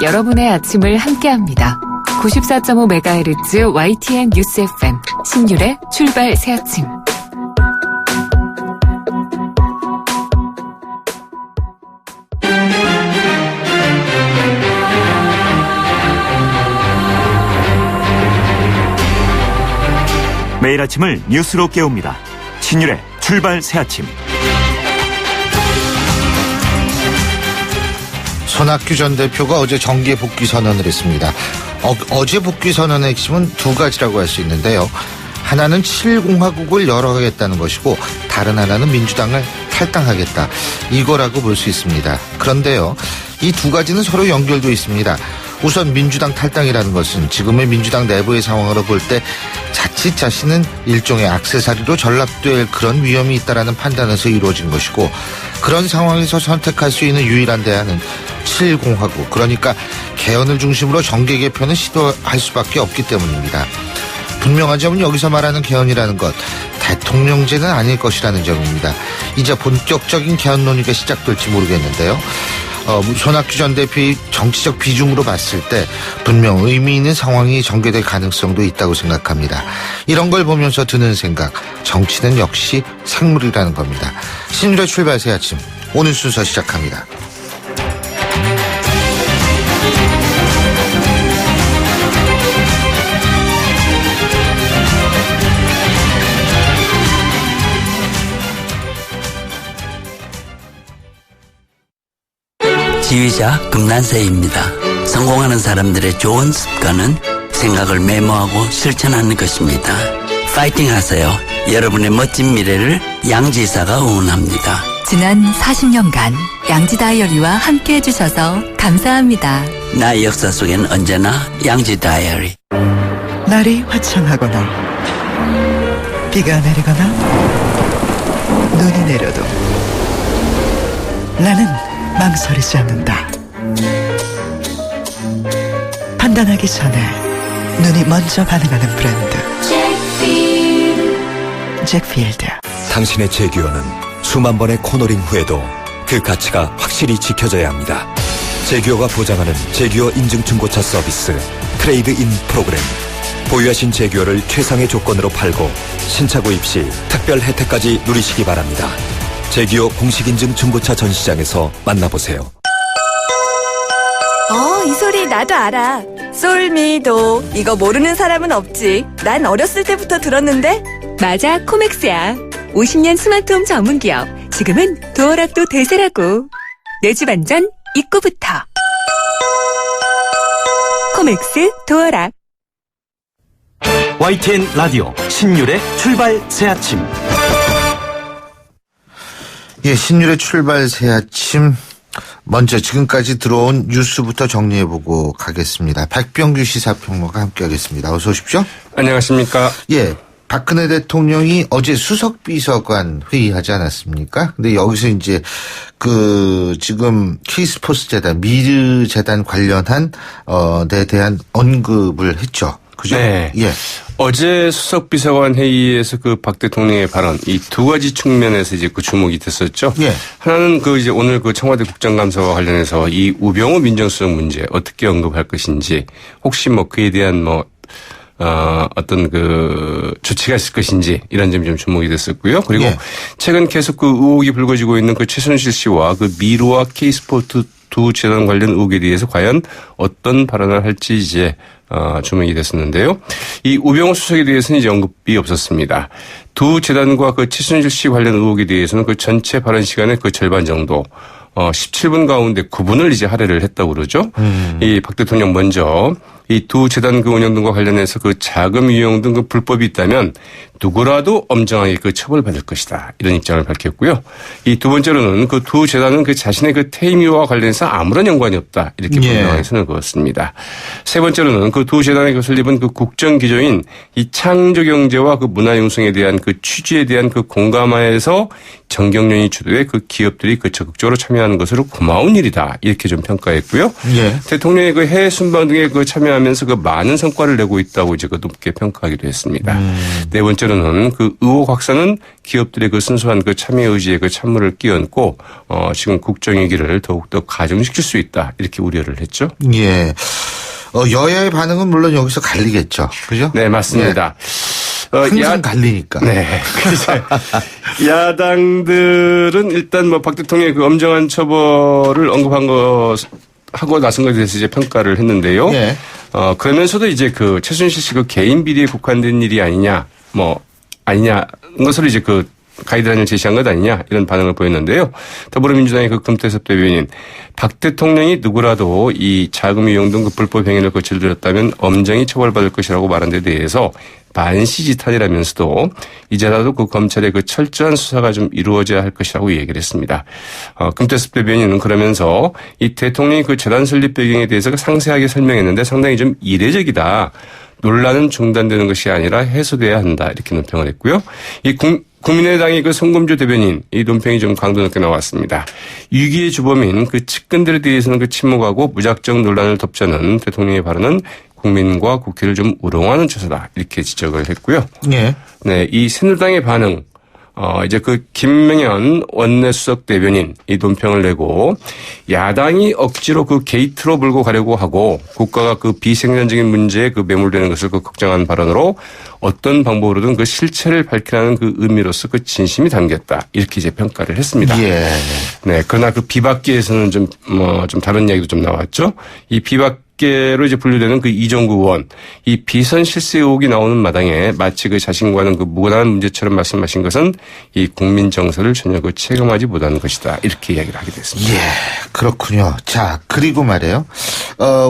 여러분의 아침을 함께합니다. 94.5MHz YTN 뉴스 FM 신율의 출발 새아침. 매일 아침을 뉴스로 깨웁니다. 신율의 출발 새아침. 손학규 전 대표가 어제 정계 복귀 선언을 했습니다. 어제 복귀 선언의 핵심은 두 가지라고 할 수 있는데요. 하나는 7공화국을 열어가겠다는 것이고 다른 하나는 민주당을 탈당하겠다. 이거라고 볼 수 있습니다. 그런데요. 이 두 가지는 서로 연결도 있습니다. 우선 민주당 탈당이라는 것은 지금의 민주당 내부의 상황으로 볼 때 자칫 자신은 일종의 액세서리로 전락될 그런 위험이 있다라는 판단에서 이루어진 것이고, 그런 상황에서 선택할 수 있는 유일한 대안은 7공화국, 그러니까 개헌을 중심으로 정계 개편을 시도할 수밖에 없기 때문입니다. 분명한 점은 여기서 말하는 개헌이라는 것, 대통령제는 아닐 것이라는 점입니다. 이제 본격적인 개헌 논의가 시작될지 모르겠는데요. 손학규 전 대표의 정치적 비중으로 봤을 때 분명 의미 있는 상황이 전개될 가능성도 있다고 생각합니다. 이런 걸 보면서 드는 생각, 정치는 역시 생물이라는 겁니다. 신율의 출발 새 아침, 오늘 순서 시작합니다. 지휘자 금난세입니다. 성공하는 사람들의 좋은 습관은 생각을 메모하고 실천하는 것입니다. 파이팅 하세요. 여러분의 멋진 미래를 양지사가 응원합니다. 지난 40년간 양지 다이어리와 함께 해주셔서 감사합니다. 나의 역사 속엔 언제나 양지 다이어리. 날이 화창하거나 비가 내리거나 눈이 내려도 나는 망설이지 않는다. 판단하기 전에 눈이 먼저 반응하는 브랜드 잭필드. 당신의 제규어는 수만 번의 코너링 후에도 그 가치가 확실히 지켜져야 합니다. 제규어가 보장하는 제규어 인증 중고차 서비스 트레이드 인 프로그램. 보유하신 제규어를 최상의 조건으로 팔고 신차 구입 시 특별 혜택까지 누리시기 바랍니다. 제규어 공식인증 중고차 전시장에서 만나보세요. 이 소리 나도 알아. 솔미도. 이거 모르는 사람은 없지. 난 어렸을 때부터 들었는데. 맞아, 코맥스야. 50년 스마트홈 전문기업. 지금은 도어락도 대세라고. 내 집 안전 입구부터. 코맥스 도어락. YTN 라디오 신율의 출발 새아침. 예, 신율의 출발 새 아침. 먼저 지금까지 들어온 뉴스부터 정리해보고 가겠습니다. 백병규 시사평론가 함께하겠습니다. 어서 오십시오. 안녕하십니까. 예, 박근혜 대통령이 어제 수석비서관 회의하지 않았습니까? 근데 여기서 이제 지금 K스포츠 재단, 미르 재단 관련한 데 대한 언급을 했죠. 그죠? 네. 예. 어제 수석비서관 회의에서 박 대통령의 발언, 이 두 가지 측면에서 이제 주목이 됐었죠. 예. 하나는 이제 오늘 청와대 국정감사와 관련해서 이 우병우 민정수석 문제 어떻게 언급할 것인지, 혹시 그에 대한 어떤 조치가 있을 것인지, 이런 점이 좀 주목이 됐었고요. 그리고 예. 최근 계속 의혹이 불거지고 있는 최순실 씨와 미르와 K스포츠 두 재단 관련 의혹에 대해서 과연 어떤 발언을 할지 이제 주목이 됐었는데요. 이 우병우 수석에 대해서는 이제 언급이 없었습니다. 두 재단과 최순실 씨 관련 의혹에 대해서는 전체 발언 시간의 절반 정도, 17분 가운데 9분을 이제 할애를 했다고 그러죠. 이 박 대통령 먼저 이 두 재단 운영 등과 관련해서 자금 유용 등 불법이 있다면 누구라도 엄정하게 처벌받을 것이다, 이런 입장을 밝혔고요. 이 두 번째로는 두 재단은 자신의 퇴임이와 관련해서 아무런 연관이 없다, 이렇게 분명하게 선을 그었습니다. 세 번째로는 두 재단의 설립은 국정 기조인 이 창조 경제와 문화 융성에 대한 취지에 대한 공감하에서 정경련이 주도해 기업들이 적극적으로 참여하는 것으로 고마운 일이다, 이렇게 좀 평가했고요. 예. 대통령의 해외 순방 등에 참여하면서 실행하면서 그 많은 성과를 내고 있다고 이제 그 높게 평가하기도 했습니다. 네 번째로는 그 의혹 확산은 기업들의 그 순수한 그 참여 의지에 그 찬물을 끼얹고 지금 국정위기를 더욱더 가중시킬 수 있다 이렇게 우려를 했죠. 예. 여야의 반응은 물론 여기서 갈리겠죠. 그죠? 네, 맞습니다. 항상 갈리니까. 네. 야당들은 일단 뭐 박 대통령의 그 엄정한 처벌을 언급한 거 하고 나선 것에 대해서 이제 평가를 했는데요. 예. 그러면서도 이제 그 최순실 씨 그 개인 비리에 국한된 일이 아니냐, 아니냐, 것으로 이제 그 가이드라인을 제시한 것 아니냐 이런 반응을 보였는데요. 더불어민주당의 그 금태섭 대변인 박 대통령이 누구라도 이 자금 이용 등 그 불법 행위를 저질렀다면 엄정히 처벌받을 것이라고 말한 데 대해서 만시지탄이라면서도 이제라도 그 검찰의 그 철저한 수사가 좀 이루어져야 할 것이라고 얘기를 했습니다. 금태섭 대변인은 그러면서 이 대통령이 그 재단 설립 배경에 대해서 상세하게 설명했는데 상당히 좀 이례적이다. 논란은 중단되는 것이 아니라 해소돼야 한다. 이렇게 논평을 했고요. 이 국민의당의 그 송금주 대변인 이 논평이 좀 강도 높게 나왔습니다. 위기의 주범인 그 측근들에 대해서는 그 침묵하고 무작정 논란을 덮자는 대통령의 발언은 국민과 국회를 좀 우롱하는 처사다. 이렇게 지적을 했고요. 예. 네, 이 새누리당의 반응. 이제 그 김명현 원내수석 대변인 이 논평을 내고 야당이 억지로 그 게이트로 몰고 가려고 하고 국가가 그 비생산적인 문제에 그 매몰되는 것을 그 걱정한 발언으로 어떤 방법으로든 그 실체를 밝히라는 그 의미로서 그 진심이 담겼다. 이렇게 이제 평가를 했습니다. 예. 네, 그러나 그 비박계에서는 좀 다른 이야기도 좀 나왔죠. 이 비박계로 이제 분류되는 그 이종구 의원, 이 비선 실세 의혹이 나오는 마당에 마치 그 자신과는 그 무관한 문제처럼 말씀하신 것은 이 국민 정서를 전혀 그 체감하지 못하는 것이다. 이렇게 이야기를 하게 됐습니다. 예, 그렇군요. 자, 그리고 말이에요.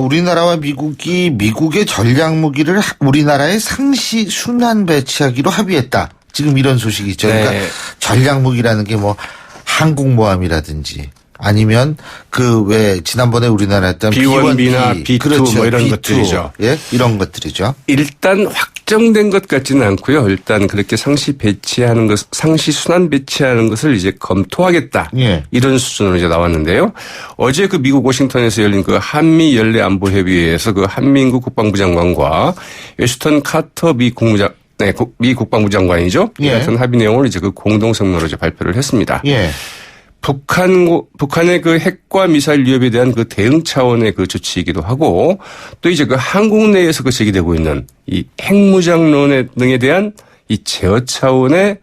우리나라와 미국의 전략 무기를 우리나라에 상시 순환 배치하기로 합의했다. 지금 이런 소식이 있죠. 네. 그러니까 전략 무기라는 게 뭐 항공모함이라든지 아니면 그 왜 지난번에 우리나라 했던 B1B나 B2 그렇죠. 뭐 이런 B2. 것들이죠. 예, 이런 것들이죠. 일단 확정된 것 같지는 않고요. 일단 그렇게 상시 순환 배치하는 것을 이제 검토하겠다. 예. 이런 수준으로 이제 나왔는데요. 어제 그 미국 워싱턴에서 열린 그 한미 연례 안보 협의회에서 그 한민국 국방부 장관과 웨스턴 카터 미 국방부 장관이죠. 이 예. 같은 합의 내용을 이제 그 공동 성명으로 이제 발표를 했습니다. 예. 북한의 그 핵과 미사일 위협에 대한 그 대응 차원의 그 조치이기도 하고 또 이제 그 한국 내에서 그 제기되고 있는 이 핵무장론 등에 대한 이 제어 차원의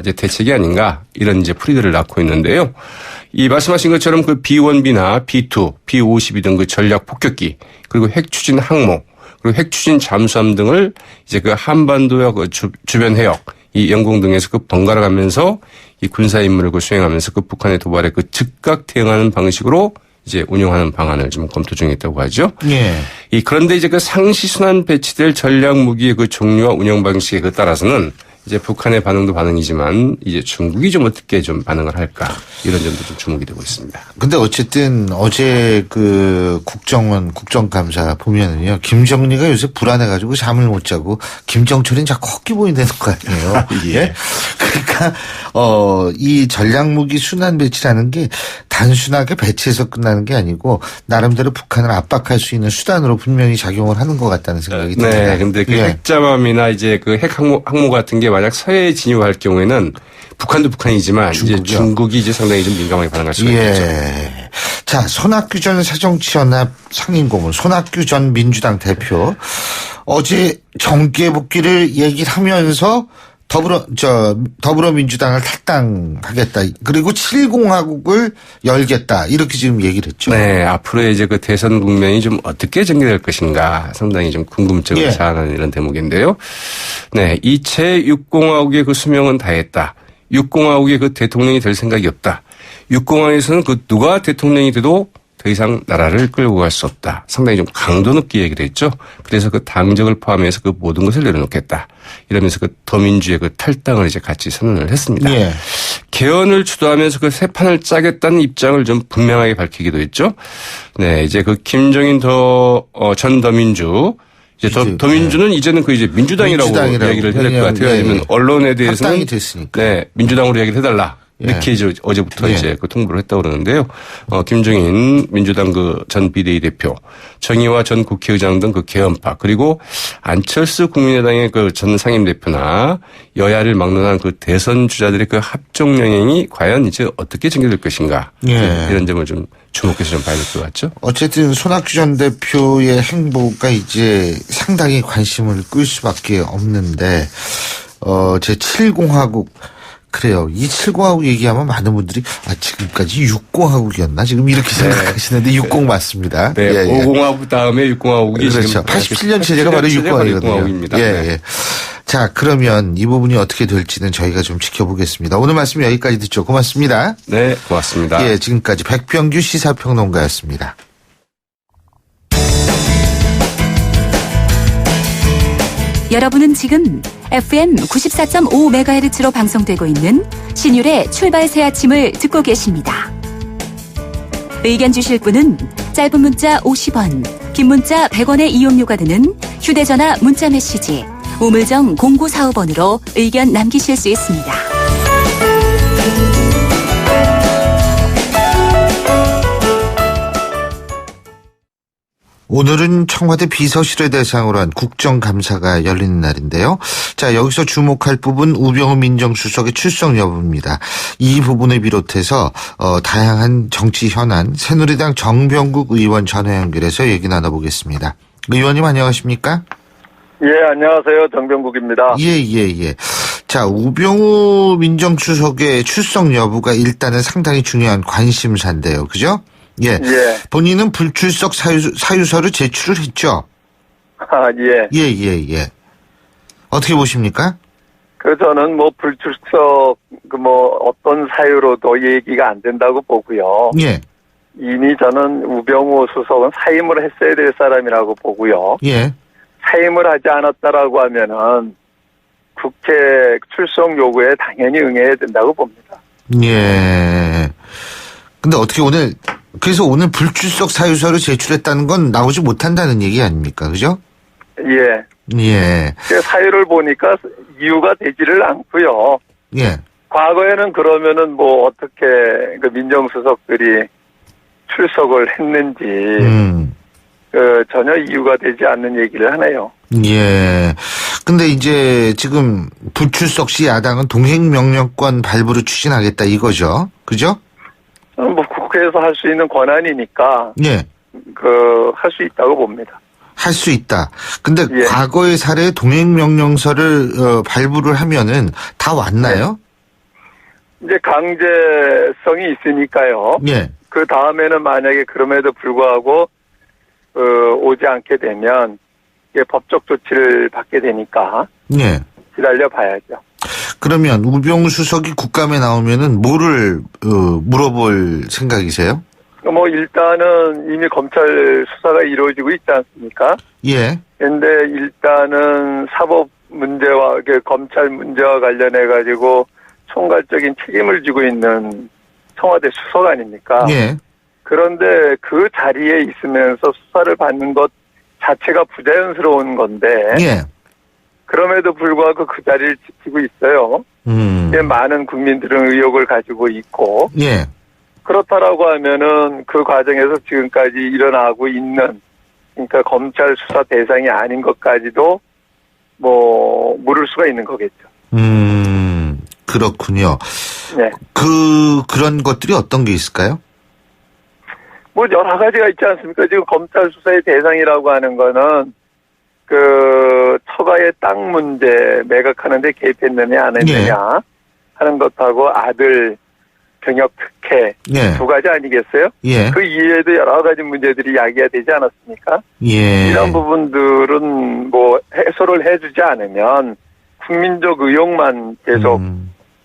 이제 대책이 아닌가 이런 이제 풀이들을 낳고 있는데요. 이 말씀하신 것처럼 그 B1B나 B2, B52 등 그 전략 폭격기 그리고 핵 추진 항모 그리고 핵 추진 잠수함 등을 이제 그 한반도와 그 주변 해역 이 영공 등에서 그 번갈아 가면서 이 군사 임무를 그 수행하면서 그 북한의 도발에 그 즉각 대응하는 방식으로 이제 운영하는 방안을 좀 검토 중에 있다고 하죠. 예. 그런데 이제 그 상시 순환 배치될 전략 무기의 그 종류와 운영 방식에 그 따라서는 이제 북한의 반응도 반응이지만 이제 중국이 좀 어떻게 좀 반응을 할까 이런 점도 좀 주목이 되고 있습니다. 근데 어쨌든 어제 그 국정감사 보면은요. 김정리가 요새 불안해가지고 잠을 못 자고 김정철은 자꾸 헛기 보인다는 거 아니에요. 예. 그러니까 이 전략무기 순환 배치라는 게 단순하게 배치해서 끝나는 게 아니고 나름대로 북한을 압박할 수 있는 수단으로 분명히 작용을 하는 것 같다는 생각이 듭니다. 네. 근데 그 핵잠함이나 이제 그 핵 항모 같은 게 만약 서해에 진입할 경우에는 북한도 북한이지만 이제 중국이 이제 상당히 좀 민감하게 반응할 수가 있겠죠. 자, 손학규 전 새정치연합 상임고문, 손학규 전 민주당 대표 어제 정계 복귀를 얘기를 하면서 더불어민주당을 탈당하겠다. 그리고 7공화국을 열겠다. 이렇게 지금 얘기를 했죠. 네. 앞으로 이제 그 대선 국면이 좀 어떻게 전개될 것인가 상당히 좀 궁금증을 자아내는 이런 대목인데요. 네. 이 제6공화국의 그 수명은 다했다. 6공화국의 그 대통령이 될 생각이 없다. 6공화국에서는 그 누가 대통령이 돼도 더 이상 나라를 끌고 갈 수 없다. 상당히 좀 강도 높게 얘기를 했죠. 그래서 그 당적을 포함해서 그 모든 것을 내려놓겠다. 이러면서 그 더민주의 그 탈당을 이제 같이 선언을 했습니다. 예. 개헌을 주도하면서 그 새 판을 짜겠다는 입장을 좀 분명하게 밝히기도 했죠. 네, 이제 그 김종인 전 더민주 이제 더민주는 이제는 그 이제 민주당이라고 이야기를 해야 될 것 같아요. 왜냐하면 언론에 대해서는 합당이 됐으니까. 네, 민주당으로 이야기를 해달라. 이렇게 예. 어제부터 예. 이제 그 통보를 했다고 그러는데요. 김종인 민주당 그 전 비대위 대표, 정의와 전 국회의장 등 그 개헌파, 그리고 안철수 국민의당의 그 전 상임대표나 여야를 막론한 그 대선 주자들의 그 합종 영향이 과연 이제 어떻게 전개될 것인가. 예. 이런 점을 좀 주목해서 좀 봐야 될 것 같죠. 어쨌든 손학규 전 대표의 행보가 이제 상당히 관심을 끌 수밖에 없는데, 제7공화국, 그래요. 이 7공화국 얘기하면 많은 분들이, 지금까지 6공화국이었나? 지금 이렇게 생각하시는데, 60 맞습니다. 네. 예, 예. 5공화국 다음에 6공화국이 그렇죠. 지금 87년 체제가 바로 6공화국이거든요. 6공화국입니다. 예, 네. 예. 자, 그러면 이 부분이 어떻게 될지는 저희가 좀 지켜보겠습니다. 오늘 말씀 여기까지 듣죠. 고맙습니다. 네, 고맙습니다. 예, 지금까지 백병규 시사평론가였습니다. 여러분은 지금 FM 94.5MHz로 방송되고 있는 신율의 출발 새 아침을 듣고 계십니다. 의견 주실 분은 짧은 문자 50원, 긴 문자 100원의 이용료가 드는 휴대전화 문자 메시지 우물정 0945번으로 의견 남기실 수 있습니다. 오늘은 청와대 비서실을 대상으로 한 국정감사가 열리는 날인데요. 자, 여기서 주목할 부분 우병우 민정수석의 출석 여부입니다. 이 부분을 비롯해서 다양한 정치 현안 새누리당 정병국 의원 전화 연결해서 얘기 나눠보겠습니다. 의원님 안녕하십니까? 예, 안녕하세요. 정병국입니다. 예. 자, 우병우 민정수석의 출석 여부가 일단은 상당히 중요한 관심사인데요. 그죠? 예. 본인은 불출석 사유서를 제출을 했죠? 예. 예. 어떻게 보십니까? 저는 불출석, 어떤 사유로도 얘기가 안 된다고 보고요. 예. 이미 저는 우병우 수석은 사임을 했어야 될 사람이라고 보고요. 예. 사임을 하지 않았다라고 하면은 국회 출석 요구에 당연히 응해야 된다고 봅니다. 예. 근데 어떻게 그래서 오늘 불출석 사유서를 제출했다는 건 나오지 못한다는 얘기 아닙니까? 그죠? 예. 그 사유를 보니까 이유가 되지를 않고요. 예. 과거에는 그러면은 어떻게 그 민정수석들이 출석을 했는지 전혀 이유가 되지 않는 얘기를 하네요. 예. 근데 이제 지금 불출석 시 야당은 동행명령권 발부를 추진하겠다 이거죠. 그죠? 국회에서 할 수 있는 권한이니까. 예. 할 수 있다고 봅니다. 할 수 있다. 근데 예. 과거의 사례에 동행명령서를 발부를 하면은 다 왔나요? 이제 강제성이 있으니까요. 예. 그 다음에는 만약에 그럼에도 불구하고 오지 않게 되면 이게 법적 조치를 받게 되니까. 예. 기다려 봐야죠. 그러면 우병우 수석이 국감에 나오면은 뭐를 물어볼 생각이세요? 일단은 이미 검찰 수사가 이루어지고 있지 않습니까? 예. 근데 일단은 사법 문제와 검찰 문제와 관련해 가지고 총괄적인 책임을 지고 있는 청와대 수석 아닙니까? 예. 그런데 그 자리에 있으면서 수사를 받는 것 자체가 부자연스러운 건데. 예. 그럼에도 불구하고 그 자리를 지키고 있어요. 많은 국민들은 의혹을 가지고 있고. 예. 그렇다라고 하면은 그 과정에서 지금까지 일어나고 있는, 그러니까 검찰 수사 대상이 아닌 것까지도 물을 수가 있는 거겠죠. 그렇군요. 네. 그런 것들이 어떤 게 있을까요? 여러 가지가 있지 않습니까? 지금 검찰 수사의 대상이라고 하는 거는 처가의 땅 문제 매각하는데 개입했느냐 안 했느냐 하는 것하고 아들 병역 특혜 두 가지 아니겠어요? 예. 그 이외에도 여러 가지 문제들이 야기가 되지 않았습니까? 예. 이런 부분들은 해소를 해주지 않으면 국민적 의혹만 계속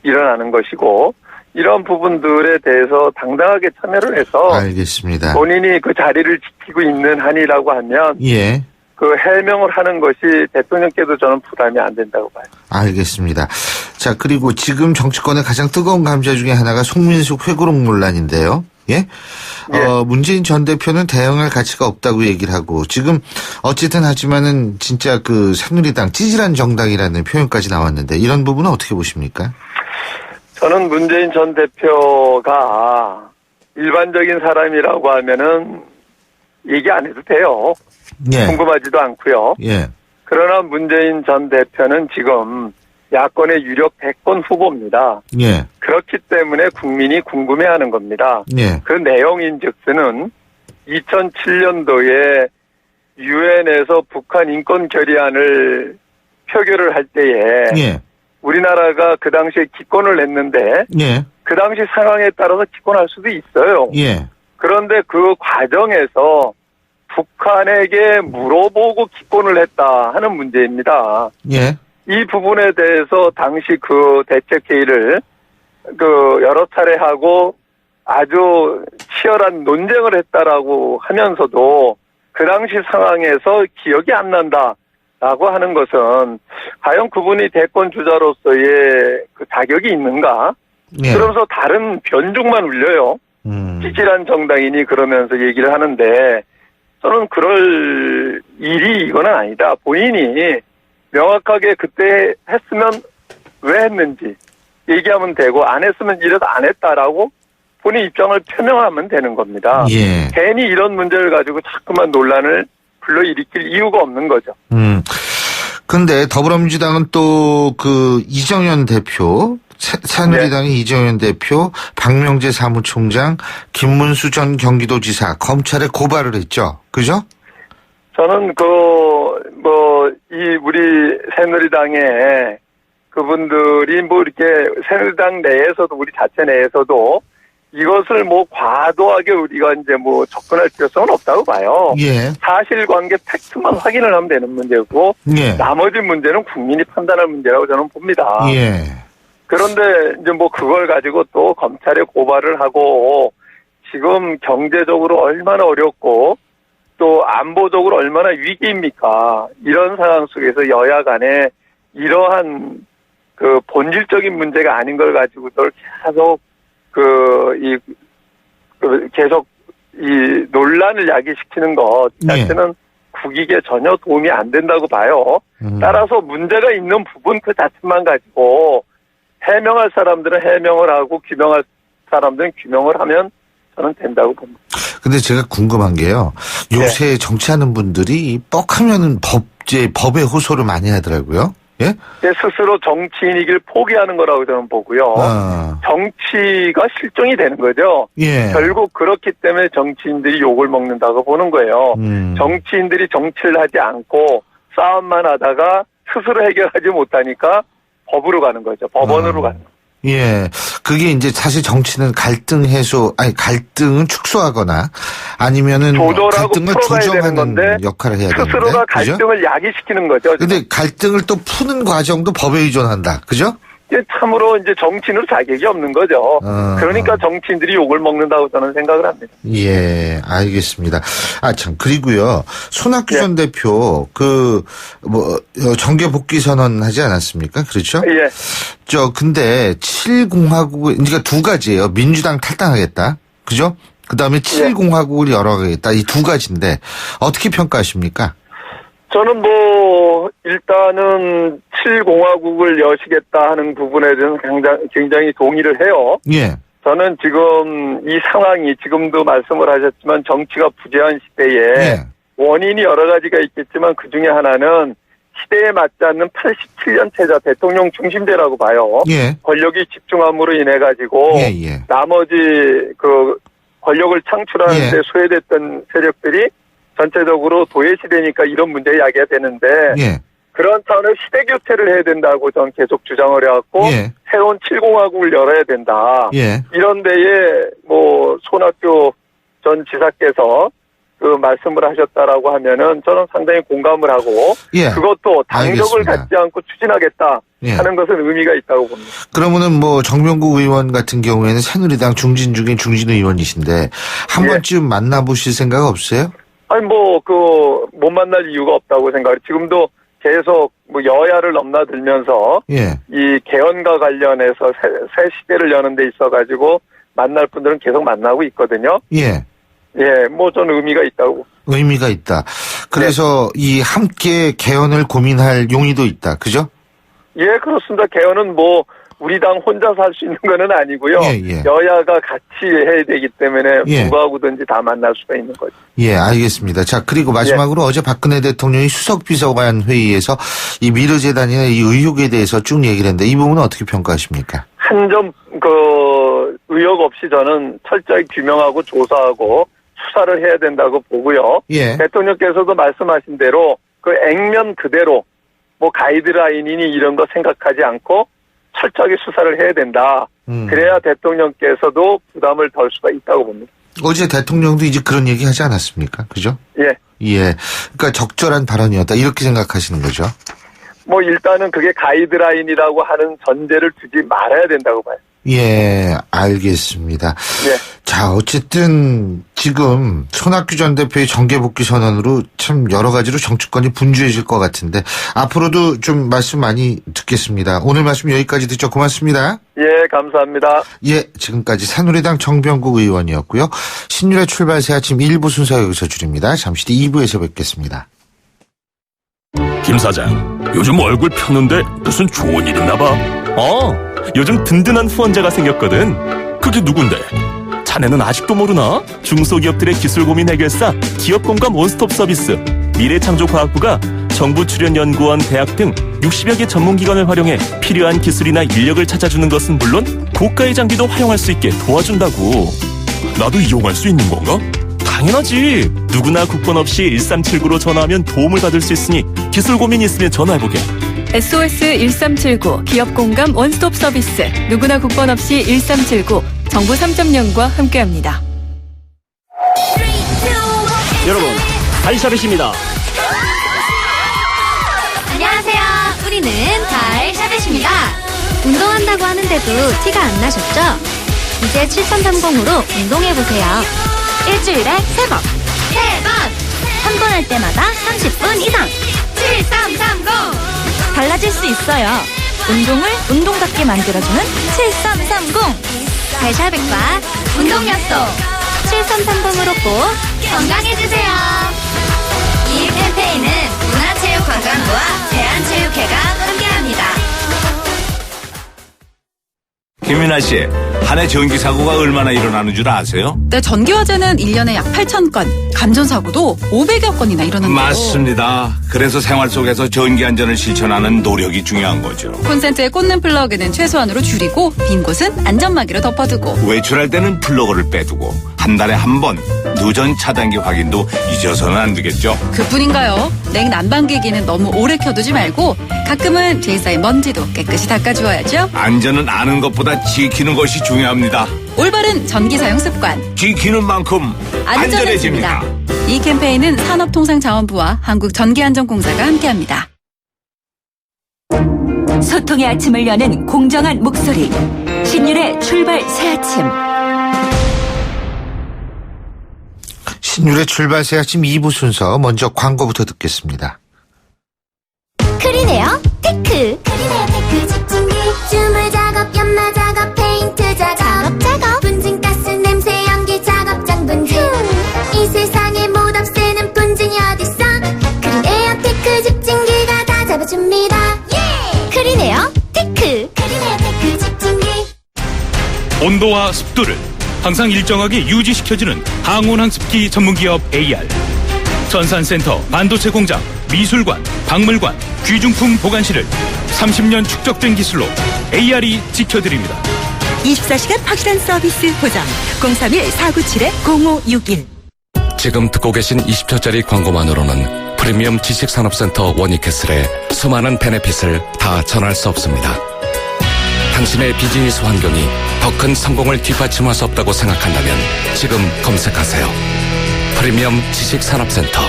일어나는 것이고 이런 부분들에 대해서 당당하게 참여를 해서 알겠습니다. 본인이 그 자리를 지키고 있는 한이라고 하면 예. 해명을 하는 것이 대통령께도 저는 부담이 안 된다고 봐요. 알겠습니다. 자, 그리고 지금 정치권의 가장 뜨거운 감자 중에 하나가 송민숙 회고록 논란인데요. 예? 문재인 전 대표는 대응할 가치가 없다고 얘기를 하고 지금 어쨌든 하지만은 진짜 새누리당 찌질한 정당이라는 표현까지 나왔는데 이런 부분은 어떻게 보십니까? 저는 문재인 전 대표가 일반적인 사람이라고 하면은 얘기 안 해도 돼요. 예. 궁금하지도 않고요. 예. 그러나 문재인 전 대표는 지금 야권의 유력 대권 후보입니다. 예. 그렇기 때문에 국민이 궁금해하는 겁니다. 예. 그 내용인즉슨은 2007년도에 유엔에서 북한 인권 결의안을 표결을 할 때에 예. 우리나라가 그 당시에 기권을 냈는데 예. 그 당시 상황에 따라서 기권할 수도 있어요. 예. 그런데 그 과정에서 북한에게 물어보고 기권을 했다 하는 문제입니다. 예. 이 부분에 대해서 당시 그 대책회의를 여러 차례 하고 아주 치열한 논쟁을 했다라고 하면서도 그 당시 상황에서 기억이 안 난다라고 하는 것은 과연 그분이 대권 주자로서의 그 자격이 있는가? 예. 그러면서 다른 변죽만 울려요. 찌질한 정당이니 그러면서 얘기를 하는데 저는 그럴 일이 이거는 아니다. 본인이 명확하게 그때 했으면 왜 했는지 얘기하면 되고 안 했으면 이래서 안 했다라고 본인 입장을 표명하면 되는 겁니다. 예. 괜히 이런 문제를 가지고 자꾸만 논란을 불러일으킬 이유가 없는 거죠. 근데 더불어민주당은 또 그 이정현 대표, 새누리당의 네. 이정현 대표, 박명재 사무총장, 김문수 전 경기도지사 검찰에 고발을 했죠. 그죠? 저는 우리 새누리당에 그분들이 이렇게 새누리당 내에서도 우리 자체 내에서도 이것을 과도하게 우리가 이제 접근할 필요성은 없다고 봐요. 예. 사실관계 팩트만 확인을 하면 되는 문제고 예. 나머지 문제는 국민이 판단할 문제라고 저는 봅니다. 예. 그런데 이제 그걸 가지고 또 검찰에 고발을 하고 지금 경제적으로 얼마나 어렵고 또 안보적으로 얼마나 위기입니까? 이런 상황 속에서 여야 간에 이러한 그 본질적인 문제가 아닌 걸 가지고도 계속 계속 이 논란을 야기시키는 것 자체는 국익에 전혀 도움이 안 된다고 봐요. 따라서 문제가 있는 부분 그 자체만 가지고 해명할 사람들은 해명을 하고 규명할 사람들은 규명을 하면 저는 된다고 봅니다. 근데 제가 궁금한 게요. 요새 정치하는 분들이 뻑하면은 법에 호소를 많이 하더라고요. 예? 스스로 정치인이길 포기하는 거라고 저는 보고요. 정치가 실종이 되는 거죠. 예. 결국 그렇기 때문에 정치인들이 욕을 먹는다고 보는 거예요. 정치인들이 정치를 하지 않고 싸움만 하다가 스스로 해결하지 못하니까 법으로 가는 거죠. 법원으로 가는 거죠. 예. 그게 이제 사실 정치는 갈등은 축소하거나 아니면은 조절하고 갈등을 풀어가야 되는 조정하는 건데 역할을 해야 되는데. 스스로가 그죠? 갈등을 야기시키는 거죠. 근데 갈등을 또 푸는 과정도 법에 의존한다. 그죠? 참으로 이제 정치인으로 자격이 없는 거죠. 그러니까 정치인들이 욕을 먹는다고 저는 생각을 합니다. 예, 알겠습니다. 참, 그리고요. 손학규 전 대표, 정계 복귀 선언 하지 않았습니까? 그렇죠? 예. 근데 7공화국, 그러니까 두 가지예요. 민주당 탈당하겠다. 그죠? 그 다음에 7공화국을 열어가겠다. 이 두 가지인데, 어떻게 평가하십니까? 저는 일단은 7공화국을 여시겠다 하는 부분에 대해서는 굉장히 동의를 해요. 예. 저는 지금 이 상황이 지금도 말씀을 하셨지만 정치가 부재한 시대에 원인이 여러 가지가 있겠지만 그중에 하나는 시대에 맞지 않는 87년 체제 대통령 중심제라고 봐요. 예. 권력이 집중함으로 인해 가지고 나머지 권력을 창출하는 데 소외됐던 세력들이 전체적으로 도외시되니까 이런 문제에 야기가 되는데 그런 차원에서 시대 교체를 해야 된다고 저는 계속 주장을 해왔고 새로운 7공화국을 열어야 된다. 이런 데에 손학규 전 지사께서 말씀을 하셨다라고 하면은 저는 상당히 공감을 하고 그것도 당적을 갖지 않고 추진하겠다 하는 것은 의미가 있다고 봅니다. 그러면은 정명국 의원 같은 경우에는 새누리당 중진 중인 중진 의원이신데 한 번쯤 만나보실 생각 없어요? 못 만날 이유가 없다고 생각해요. 지금도 계속 여야를 넘나들면서 이 개헌과 관련해서 새 시대를 여는 데 있어가지고 만날 분들은 계속 만나고 있거든요. 저는 의미가 있다고. 의미가 있다. 그래서 이 함께 개헌을 고민할 용의도 있다. 그죠? 예, 그렇습니다. 개헌은 우리 당 혼자서 할 수 있는 거는 아니고요. 여야가 같이 해야 되기 때문에 누가 하고든지 다 만날 수가 있는 거죠. 예, 알겠습니다. 자, 그리고 마지막으로 어제 박근혜 대통령이 수석비서관 회의에서 이 미르재단이나 이 의혹에 대해서 쭉 얘기를 했는데 이 부분은 어떻게 평가하십니까? 한 점 의혹 없이 저는 철저히 규명하고 조사하고 수사를 해야 된다고 보고요. 대통령께서도 말씀하신 대로 그 액면 그대로 뭐 가이드라인이니 이런 거 생각하지 않고 철저하게 수사를 해야 된다. 그래야 대통령께서도 부담을 덜 수가 있다고 봅니다. 어제 대통령도 이제 그런 얘기 하지 않았습니까? 그죠? 예. 그러니까 적절한 발언이었다. 이렇게 생각하시는 거죠? 뭐 일단은 그게 가이드라인이라고 하는 전제를 두지 말아야 된다고 봐요. 예, 알겠습니다. 자, 어쨌든 지금 손학규 전 대표의 정계복귀 선언으로 참 여러 가지로 정치권이 분주해질 것 같은데 앞으로도 좀 말씀 많이 듣겠습니다. 오늘 말씀 여기까지 듣죠. 고맙습니다. 예, 감사합니다. 예, 지금까지 새누리당 정병국 의원이었고요. 신율의 출발 새 아침 1부 순서 여기서 줄입니다. 잠시 뒤 2부에서 뵙겠습니다. 김 사장, 요즘 얼굴 폈는데 무슨 좋은 일 있나 봐. 요즘 든든한 후원자가 생겼거든. 그게 누군데? 자네는 아직도 모르나? 중소기업들의 기술 고민 해결사 기업공감 원스톱 서비스 미래창조과학부가 정부 출연연구원, 대학 등 60여 개 전문기관을 활용해 필요한 기술이나 인력을 찾아주는 것은 물론 고가의 장비도 활용할 수 있게 도와준다고. 나도 이용할 수 있는 건가? 당연하지. 누구나 국번 없이 1379로 전화하면 도움을 받을 수 있으니 기술 고민 있으면 전화해보게. SOS 1379 기업공감 원스톱 서비스 누구나 국번 없이 1379 정부 3.0과 함께합니다. 여러분, 달샤벳입니다. 안녕하세요. 우리는 달샤벳입니다. 운동한다고 하는데도 티가 안 나셨죠? 이제 7330으로 운동해보세요. 일주일에 3번. 3번 할 때마다 30분 이상. 7330. 달라질 수 있어요. 운동을 운동답게 만들어주는 7330. 달샤벳과 운동 약속. 7330으로 꼭 건강해주세요. 이 캠페인은 문화체육관광부와 대한체육회가 함께합니다. 김민아 씨, 한 해 전기 사고가 얼마나 일어나는 줄 아세요? 네, 전기 화재는 1년에 약 8,000건, 감전사고도 500여 건이나 일어난다고. 맞습니다. 그래서 생활 속에서 전기 안전을 실천하는 노력이 중요한 거죠. 콘센트에 꽂는 플러그는 최소한으로 줄이고 빈 곳은 안전막이로 덮어두고 외출할 때는 플러그를 빼두고 한 달에 한 번 누전 차단기 확인도 잊어서는 안 되겠죠. 그뿐인가요? 냉난방기기는 너무 오래 켜두지 말고 가끔은 뒤에 쌓인 먼지도 깨끗이 닦아주어야죠. 안전은 아는 것보다 지키는 것이 중요합니다. 올바른 전기 사용 습관 지키는 만큼 안전해집니다. 이 캠페인은 산업통상자원부와 한국전기안전공사가 함께합니다. 소통의 아침을 여는 공정한 목소리 신율의 출발 새아침. 신율의 출발 새아침 2부 순서 먼저 광고부터 듣겠습니다. 크리네어 테크. 크리네어 테크 집중기 주물 작업, 연마 작업, 페인트 작업, 분진가스, 냄새, 연기 작업장 분진. 이 세상에 못 없애는 분진이 어딨어. 크리네어 테크 집중기가 다 잡아줍니다. 크리네어 테크. 크리네어 테크 집중기. 온도와 습도를 항상 일정하게 유지시켜주는 항온항습기 전문기업 AR. 전산센터, 반도체 공장, 미술관, 박물관, 귀중품 보관실을 30년 축적된 기술로 AR이 지켜드립니다. 24시간 확실한 서비스 보장 031-497-0561. 지금 듣고 계신 20초짜리 광고만으로는 프리미엄 지식산업센터 원익캐슬의 수많은 베네핏을 다 전할 수 없습니다. 당신의 비즈니스 환경이 더 큰 성공을 뒷받침할 수 없다고 생각한다면 지금 검색하세요. 프리미엄 지식산업센터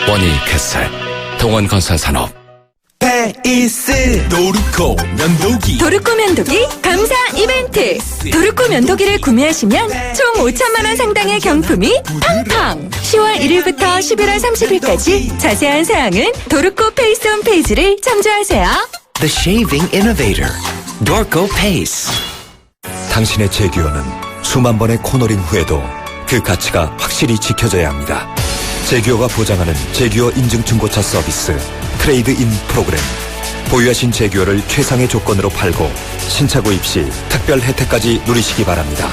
원익캐슬 동원건설산업. 페이스 도르코 면도기. 도르코 면도기 감사 이벤트. 도르코 면도기를 구매하시면 총 5천만 원 상당의 경품이 팡팡. 10월 1일부터 11월 30일까지 자세한 사항은 도르코 페이스 홈페이지를 참조하세요. The Shaving Innovator, Dorco Pace. 당신의 제규어는 수만 번의 코너링 후에도 그 가치가 확실히 지켜져야 합니다. 제규어가 보장하는 제규어 인증 중고차 서비스 트레이드 인 프로그램. 보유하신 제규어를 최상의 조건으로 팔고 신차 구입 시 특별 혜택까지 누리시기 바랍니다.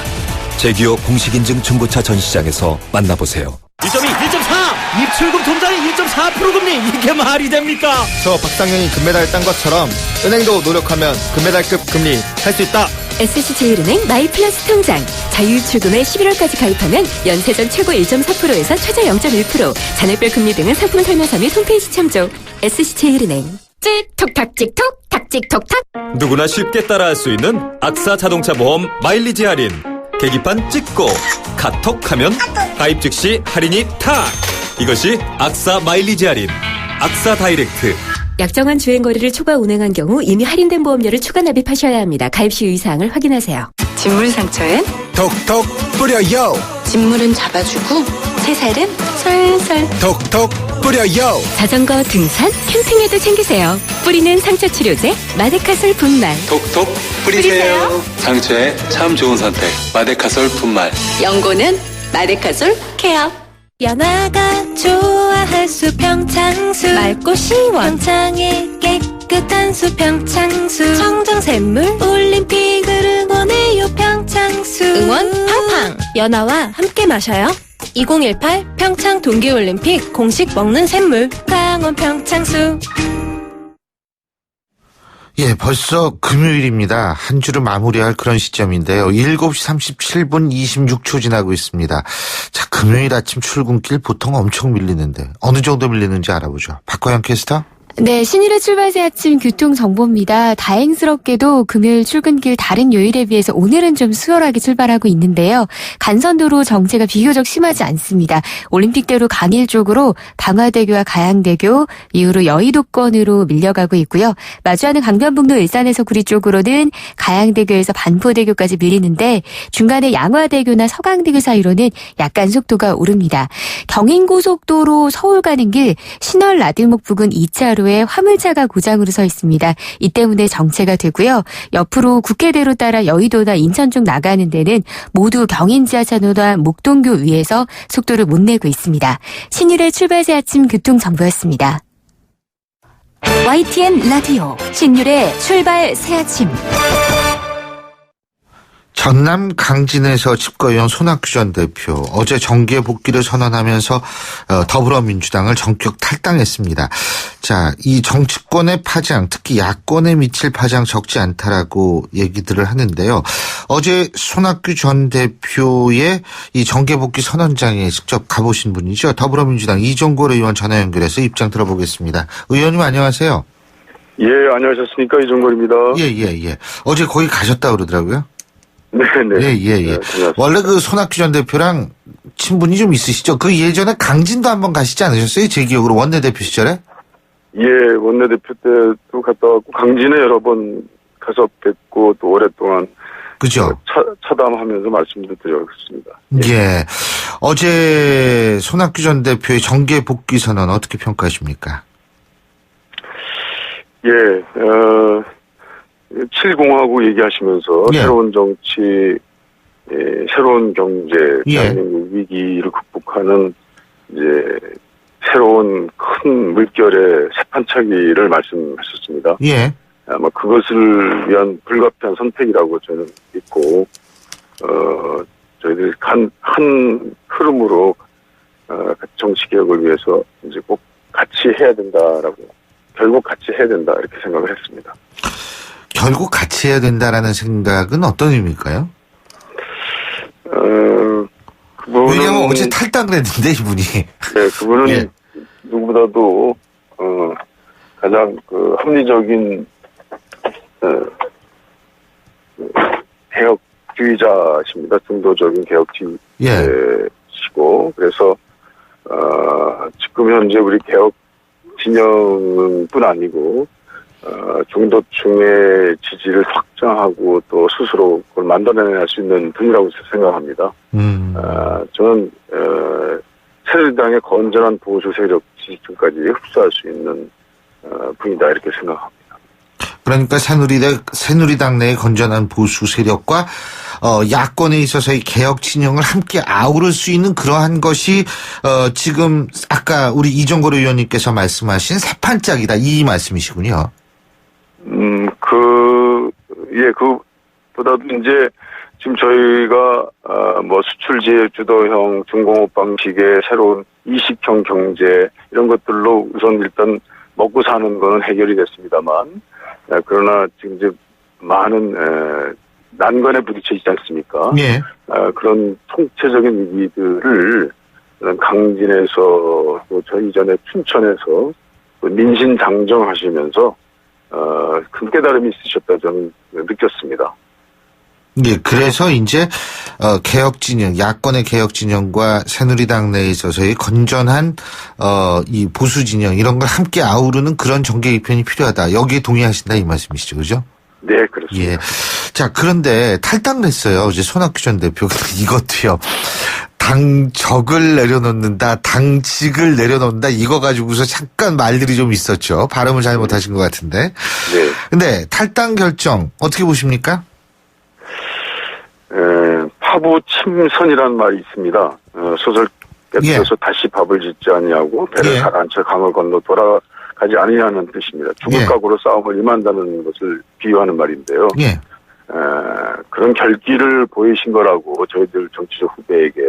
제기어 공식 인증 중고차 전시장에서 만나보세요. 1.2, 1.4! 입출금 통장이 1.4% 금리! 이게 말이 됩니까? 저 박상현이 금메달 딴 것처럼 은행도 노력하면 금메달급 금리 할 수 있다! SC제일은행 마이플러스 통장. 자유출금에 11월까지 가입하면 연세전 최고 1.4%에서 최저 0.1%, 잔액별 금리 등은 상품 설명서 및 홈페이지 참조. SC제일은행. 찍톡탁 찍톡 탁찍톡탁. 누구나 쉽게 따라할 수 있는 악사 자동차 보험 마일리지 할인. 계기판 찍고 카톡하면 가입 즉시 할인이 탁. 이것이 악사 마일리지 할인. 악사 다이렉트. 약정한 주행거리를 초과 운행한 경우 이미 할인된 보험료를 추가 납입하셔야 합니다. 가입 시 유의사항을 확인하세요. 진물 상처엔 톡톡 뿌려요! 진물은 잡아주고 새살은 솔솔. 톡톡 뿌려요! 자전거, 등산, 캠핑에도 챙기세요. 뿌리는 상처 치료제 마데카솔 분말. 톡톡 뿌리세요. 상처에 참 좋은 선택 마데카솔 분말. 연고는 마데카솔 케어. 연아가 좋아할 수 평창수. 맑고 시원 평창의 깨끗한 수 평창수. 청정샘물 올림픽을 응원해요 평창수. 응원 팡팡. 연아와 함께 마셔요. 2018 평창 동계올림픽 공식 먹는 샘물 강원 평창수. 예, 벌써 금요일입니다. 한 주를 마무리할 그런 시점인데요. 7시 37분 26초 지나고 있습니다. 자, 금요일 아침 출근길 보통 엄청 밀리는데 어느 정도 밀리는지 알아보죠. 박과영 캐스터. 네, 신일의 출발새 아침 교통정보입니다. 다행스럽게도 금요일 출근길 다른 요일에 비해서 오늘은 좀 수월하게 출발하고 있는데요. 간선도로 정체가 비교적 심하지 않습니다. 올림픽대로 강일 쪽으로 방화대교와 가양대교, 이후로 여의도권으로 밀려가고 있고요. 마주하는 강변북로 일산에서 구리 쪽으로는 가양대교에서 반포대교까지 밀리는데 중간에 양화대교나 서강대교 사이로는 약간 속도가 오릅니다. 경인고속도로 서울 가는 길 신월 나들목 부근 2차로 에 화물차가 고장으로 서 있습니다. 이 때문에 정체가 되고요. 옆으로 국회대로 따라 여의도나 인천 쪽 나가는 데는 모두 경인 지하차도나 목동교 위에서 속도를 못 내고 있습니다. 신일의 출발새 아침 교통정보였습니다. YTN 라디오 신율의 출발 새 아침. 전남 강진에서 집거해온 손학규 전 대표 어제 정계 복귀를 선언하면서 더불어민주당을 전격 탈당했습니다. 자, 이 정치권의 파장, 특히 야권에 미칠 파장 적지 않다라고 얘기들을 하는데요. 어제 손학규 전 대표의 이 정계 복귀 선언장에 직접 가보신 분이죠. 더불어민주당 이종걸 의원 전화 연결해서 입장 들어보겠습니다. 의원님 안녕하세요. 예, 안녕하셨습니까? 이종걸입니다. 예. 어제 거기 가셨다 그러더라고요. 네네. 예. 원래 그 손학규 전 대표랑 친분이 좀 있으시죠? 그 예전에 강진도 한번 가시지 않으셨어요? 제 기억으로 원내대표 시절에? 예, 원내대표 때도 갔다 왔고, 강진에 여러 번 가서 뵙고, 또 오랫동안. 그죠? 차담하면서 말씀도 드렸습니다. 예. 어제 손학규 전 대표의 정계 복귀 선언 어떻게 평가하십니까? 예, 7공화국 얘기하시면서 새로운 정치, 새로운 경제, 대한민국 위기를 극복하는 이제 새로운 큰 물결의 새판차기를 말씀하셨습니다. 예. 아마 그것을 위한 불가피한 선택이라고 저는 믿고, 저희들이 한 흐름으로 정치 개혁을 위해서 이제 꼭 같이 해야 된다라고, 결국 같이 해야 된다 이렇게 생각을 했습니다. 결국 같이 해야 된다라는 생각은 어떤 의미일까요? 그분은, 왜냐하면 어제 탈당을 했는데 이분이. 네, 그분은 누구보다도 가장 그 합리적인 개혁주의자십니다. 중도적인 개혁주의자시고 그래서 지금 현재 우리 개혁 진영뿐 아니고 중도층의 지지를 확장하고 또 스스로 그걸 만들어낼 수 있는 분이라고 생각합니다. 저는 새누리당의 건전한 보수 세력 지지층까지 흡수할 수 있는 분이다 이렇게 생각합니다. 그러니까 새누리당 내의 건전한 보수 세력과 야권에 있어서의 개혁 진영을 함께 아우를 수 있는 그러한 것이 지금 아까 우리 이종걸 의원님께서 말씀하신 새판짝이다 이 말씀이시군요. 그보다도 이제 지금 저희가 뭐 수출 지역 주도형 중공업 방식의 새로운 이식형 경제 이런 것들로 우선 일단 먹고 사는 거는 해결이 됐습니다만, 그러나 지금 이제 많은 난관에 부딪혀있지 않습니까? 예. 그런 총체적인 위기들을 강진에서 또 저희 전에 춘천에서 민신장정하시면서 큰 깨달음이 있으셨다 저는 느꼈습니다. 예, 그래서 이제 개혁 진영, 야권의 개혁 진영과 새누리당 내에 있어서의 건전한 이 보수 진영 이런 걸 함께 아우르는 그런 정계 개편이 필요하다. 여기에 동의하신다 이 말씀이시죠, 그죠? 네, 그렇습니다. 예. 자, 그런데 탈당을 했어요. 어제 손학규 전 대표가 이것도요. 당적을 내려놓는다, 당직을 내려놓는다, 이거 가지고서 잠깐 말들이 좀 있었죠. 발음을 잘못하신 것 같은데. 네. 근데 탈당 결정 어떻게 보십니까? 파부 침선이라는 말이 있습니다. 소설 깨뜨려서 다시 밥을 짓지 않냐고 배를 가라앉혀 강을 건너 돌아가지 않으냐는 뜻입니다. 죽을 각오로 싸움을 임한다는 것을 비유하는 말인데요. 그런 결기를 보이신 거라고 저희들 정치적 후배에게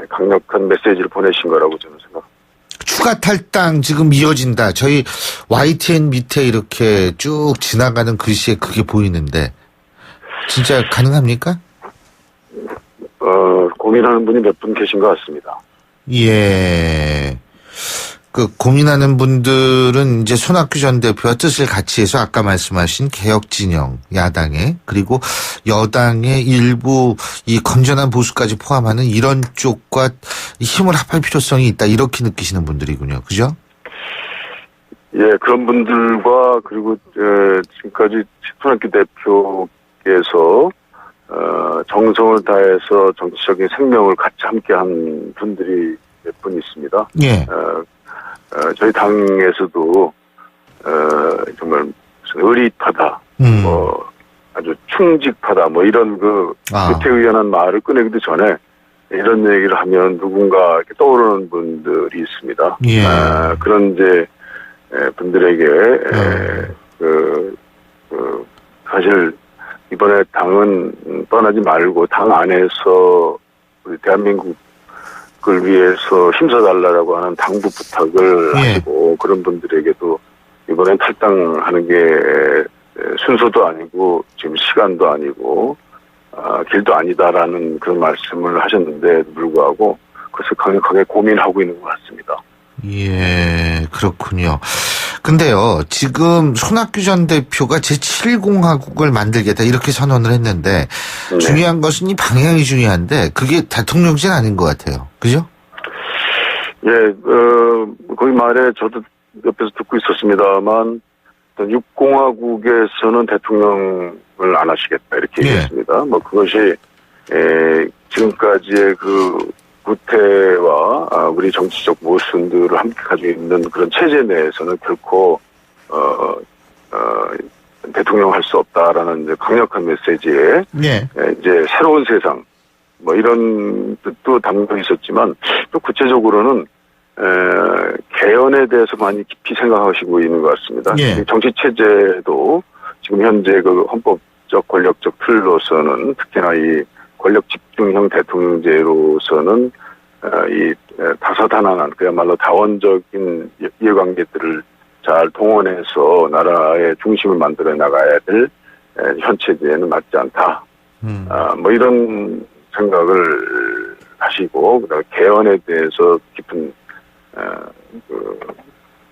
강력한 메시지를 보내신 거라고 저는 생각합니다. 추가 탈당 지금 이어진다. 저희 YTN 밑에 이렇게 쭉 지나가는 글씨에 그게 보이는데 진짜 가능합니까? 고민하는 분이 몇 분 계신 것 같습니다. 예. 그 고민하는 분들은 이제 손학규 전 대표와 뜻을 같이 해서 아까 말씀하신 개혁 진영 야당의 그리고 여당의 일부 이 건전한 보수까지 포함하는 이런 쪽과 힘을 합할 필요성이 있다 이렇게 느끼시는 분들이군요. 그죠? 예, 그런 분들과 그리고 지금까지 손학규 대표께서 정성을 다해서 정치적인 생명을 같이 함께한 분들이 몇 분 있습니다. 예. 저희 당에서도 정말 의리파다, 아주 충직파다, 뭐 이런 교태의연한 말을 꺼내기도 전에 이런 얘기를 하면 누군가 이렇게 떠오르는 분들이 있습니다. 예. 그런 이제 분들에게 사실 이번에 당은 떠나지 말고 당 안에서 우리 대한민국을 위해서 힘써달라고 하는 당부 부탁을 하시고 그런 분들에게도 이번엔 탈당하는 게 순서도 아니고 지금 시간도 아니고 길도 아니다라는 그런 말씀을 하셨는데 불구하고 그것을 강력하게 고민하고 있는 것 같습니다. 예, 그렇군요. 근데요, 지금 손학규 전 대표가 제7공화국을 만들겠다 이렇게 선언을 했는데 중요한 것은 이 방향이 중요한데 그게 대통령제는 아닌 것 같아요. 그죠? 예, 거기 말에 저도 옆에서 듣고 있었습니다만 6공화국에서는 대통령을 안 하시겠다 이렇게 얘기했습니다. 뭐 그것이 지금까지의 그 구태와 우리 정치적 모순들을 함께 가지고 있는 그런 체제 내에서는 결코 대통령 할 수 없다라는 이제 강력한 메시지에 이제 새로운 세상 뭐 이런 뜻도 담겨 있었지만 또 구체적으로는 개헌에 대해서 많이 깊이 생각하시고 있는 것 같습니다. 정치 체제도 지금 현재 그 헌법적 권력적 틀로서는 특히나 이 권력 집중형 대통령제로서는 이 다사다난한 그야말로 다원적인 이해관계들을 잘 동원해서 나라의 중심을 만들어 나가야 될 현 체제에는 맞지 않다. 뭐 이런 생각을 하시고 그다음에 개헌에 대해서 깊은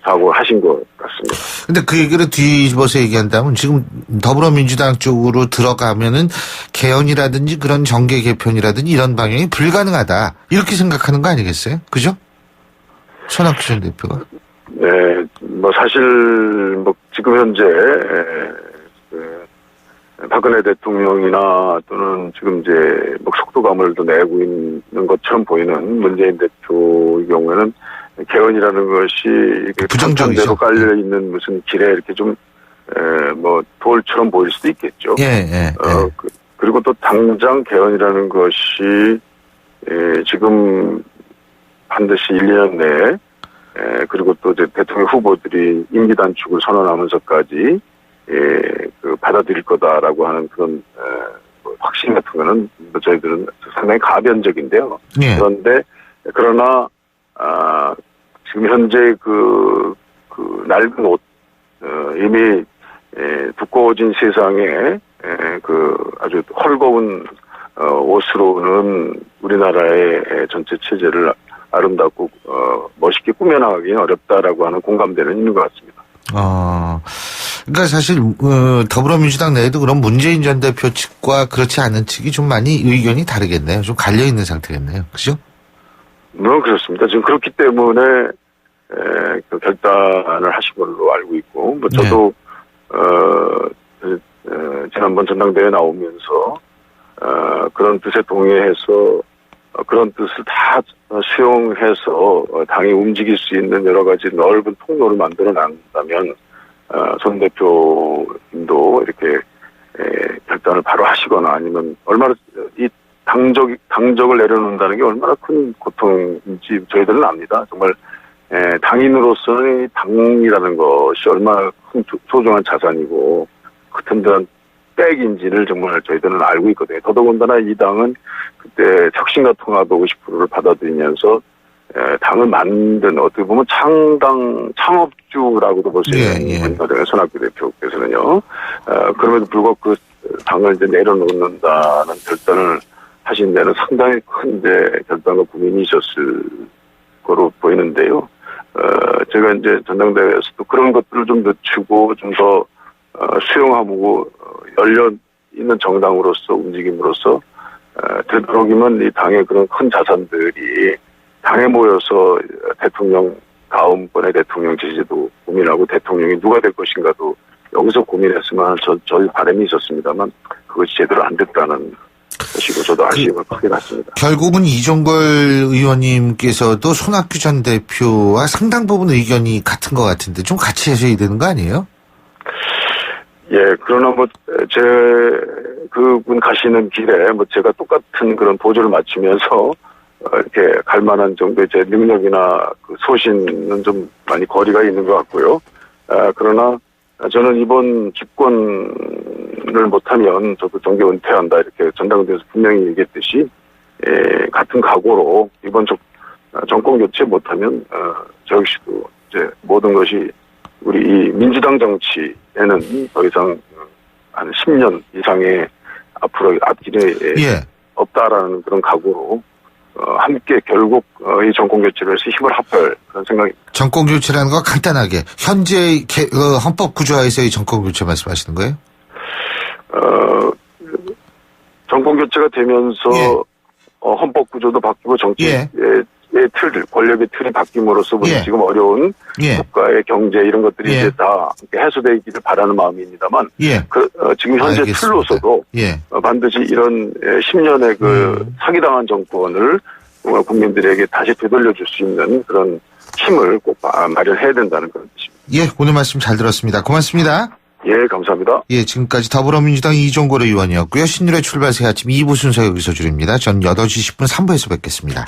사고를 하신 것 같습니다. 근데 그 얘기를 뒤집어서 얘기한다면 지금 더불어민주당 쪽으로 들어가면은 개헌이라든지 그런 정계 개편이라든지 이런 방향이 불가능하다. 이렇게 생각하는 거 아니겠어요? 그죠? 손학규 전 대표가. 네, 뭐 사실 뭐 지금 현재 박근혜 대통령이나 또는 지금 이제 뭐 속도감을 또 내고 있는 것처럼 보이는 문재인 대표의 경우에는 개헌이라는 것이 부정적으로 깔려 있는 무슨 길에 이렇게 좀 뭐 돌처럼 보일 수도 있겠죠. 그리고 또 당장 개헌이라는 것이 지금 반드시 1년 내에 그리고 또 이제 대통령 후보들이 임기 단축을 선언하면서까지 받아들일 거다라고 하는 그런 확신 같은 거는 저희들은 상당히 가변적인데요. 예. 그러나 지금 현재 그 낡은 옷 이미 두꺼워진 세상에 아주 헐거운 옷으로는 우리나라의 전체 체제를 아름답고 멋있게 꾸며나가기는 어렵다라고 하는 공감대는 있는 것 같습니다. 그러니까 사실 더불어민주당 내에도 그런 문재인 전 대표 측과 그렇지 않은 측이 좀 많이 의견이 다르겠네요. 좀 갈려 있는 상태겠네요. 그죠? 물론 그렇습니다. 지금 그렇기 때문에 그 결단을 하신 걸로 알고 있고, 저도 지난번 전당대회 나오면서 그런 뜻에 동의해서 그런 뜻을 다 수용해서 당이 움직일 수 있는 여러 가지 넓은 통로를 만들어 낸다면 전 대표님도 이렇게 결단을 바로 하시거나 아니면 얼마나 이 당적을 내려놓는다는 게 얼마나 큰 고통인지 저희들은 압니다. 정말 당인으로서의 당이라는 것이 얼마나 큰 소중한 자산이고 그 튼튼한 백인지를 정말 저희들은 알고 있거든요. 더더군다나 이 당은 그때 혁신과 통합 50%를 받아들이면서 당을 만든 어떻게 보면 창업주라고도 볼 수 있는 손학규 대표께서는요. 그럼에도 불구하고 그 당을 이제 내려놓는다는 결단을 하신 데는 상당히 큰 결단과 고민이 있었을 거로 보이는데요. 제가 이제 전당대회에서도 그런 것들을 좀 늦추고 좀 더 수용하고 열려 있는 정당으로서 움직임으로써 되도록이면 이 당의 그런 큰 자산들이 당에 모여서 다음번에 대통령 지지도 고민하고 대통령이 누가 될 것인가도 여기서 고민했으면 저희 바람이 있었습니다만 그것이 제대로 안 됐다는 것이고 저도 아쉬움을 크게 났습니다. 결국은 이종걸 의원님께서도 손학규 전 대표와 상당 부분 의견이 같은 것 같은데 좀 같이 하셔야 되는 거 아니에요? 그러나 그분 가시는 길에 제가 똑같은 그런 보조를 맞추면서 이렇게 갈 만한 정도의 제 능력이나 그 소신은 좀 많이 거리가 있는 것 같고요. 그러나 저는 이번 집권을 못하면 저도 정계 은퇴한다 이렇게 전당대회에서 분명히 얘기했듯이 같은 각오로 이번 정권 교체 못하면 저 역시도 이제 모든 것이 우리 이 민주당 정치에는 더 이상 한 10년 이상의 앞길에 없다라는 그런 각오로 함께 결국 이 정권 교체를 해서 힘을 합할 그런 생각입니다. 정권 교체라는 거 간단하게 현재 헌법 구조화에서의 정권 교체 말씀하시는 거예요? 정권 교체가 되면서 헌법 구조도 바뀌고 정치의 권력의 틀이 바뀜으로써 지금 어려운 국가의 경제 이런 것들이 이제 다 해소되기를 바라는 마음입니다만 지금 현재 틀로서도 반드시 이런 10년의 그 사기당한 정권을 국민들에게 다시 되돌려줄 수 있는 그런 힘을 꼭 마련해야 된다는 그런 뜻입니다. 오늘 말씀 잘 들었습니다. 고맙습니다. 감사합니다. 지금까지 더불어민주당 이종걸 의원이었고요. 신율의 출발 새 아침 2부 순서 여기서 줄입니다. 전 8시 10분 3부에서 뵙겠습니다.